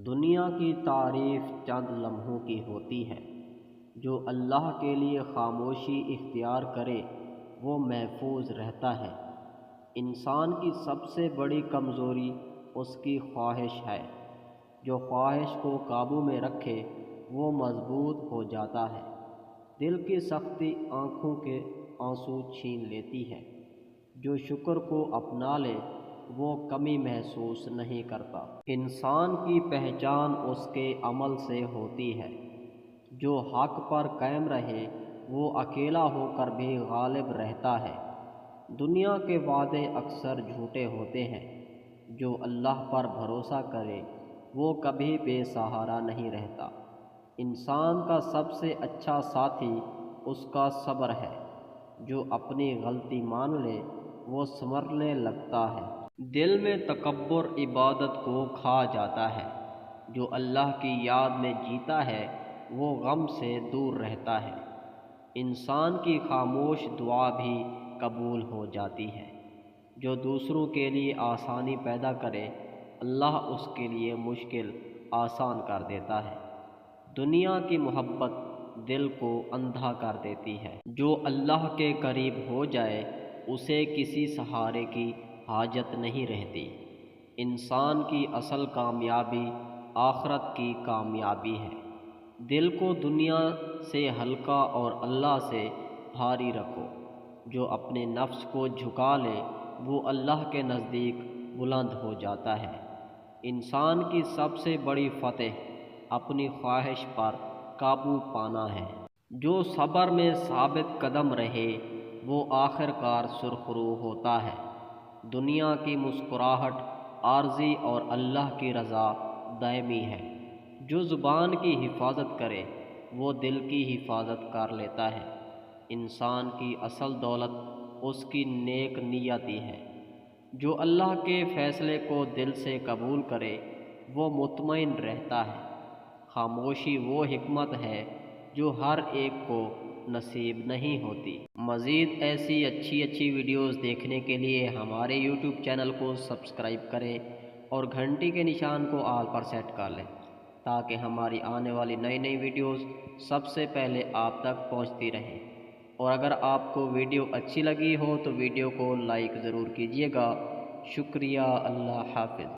دنیا کی تعریف چند لمحوں کی ہوتی ہے۔ جو اللہ کے لیے خاموشی اختیار کرے وہ محفوظ رہتا ہے۔ انسان کی سب سے بڑی کمزوری اس کی خواہش ہے۔ جو خواہش کو قابو میں رکھے وہ مضبوط ہو جاتا ہے۔ دل کی سختی آنکھوں کے آنسو چھین لیتی ہے۔ جو شکر کو اپنا لے وہ کمی محسوس نہیں کرتا۔ انسان کی پہچان اس کے عمل سے ہوتی ہے۔ جو حق پر قائم رہے وہ اکیلا ہو کر بھی غالب رہتا ہے۔ دنیا کے وعدے اکثر جھوٹے ہوتے ہیں۔ جو اللہ پر بھروسہ کرے وہ کبھی بے سہارا نہیں رہتا۔ انسان کا سب سے اچھا ساتھی اس کا صبر ہے۔ جو اپنی غلطی مان لے وہ سنورنے لگتا ہے۔ دل میں تکبر عبادت کو کھا جاتا ہے۔ جو اللہ کی یاد میں جیتا ہے وہ غم سے دور رہتا ہے۔ انسان کی خاموش دعا بھی قبول ہو جاتی ہے۔ جو دوسروں کے لیے آسانی پیدا کرے اللہ اس کے لیے مشکل آسان کر دیتا ہے۔ دنیا کی محبت دل کو اندھا کر دیتی ہے۔ جو اللہ کے قریب ہو جائے اسے کسی سہارے کی حاجت نہیں رہتی۔ انسان کی اصل کامیابی آخرت کی کامیابی ہے۔ دل کو دنیا سے ہلکا اور اللہ سے بھاری رکھو۔ جو اپنے نفس کو جھکا لے وہ اللہ کے نزدیک بلند ہو جاتا ہے۔ انسان کی سب سے بڑی فتح اپنی خواہش پر قابو پانا ہے۔ جو صبر میں ثابت قدم رہے وہ آخر کار سرخرو ہوتا ہے۔ دنیا کی مسکراہٹ عارضی اور اللہ کی رضا دائمی ہے۔ جو زبان کی حفاظت کرے وہ دل کی حفاظت کر لیتا ہے۔ انسان کی اصل دولت اس کی نیک نیتی ہے۔ جو اللہ کے فیصلے کو دل سے قبول کرے وہ مطمئن رہتا ہے۔ خاموشی وہ حکمت ہے جو ہر ایک کو نصیب نہیں ہوتی۔ مزید ایسی اچھی ویڈیوز دیکھنے کے لیے ہمارے یوٹیوب چینل کو سبسکرائب کریں اور گھنٹی کے نشان کو آل پر سیٹ کر لیں تاکہ ہماری آنے والی نئی ویڈیوز سب سے پہلے آپ تک پہنچتی رہیں۔ اور اگر آپ کو ویڈیو اچھی لگی ہو تو ویڈیو کو لائک ضرور کیجیے گا۔ شکریہ۔ اللہ حافظ۔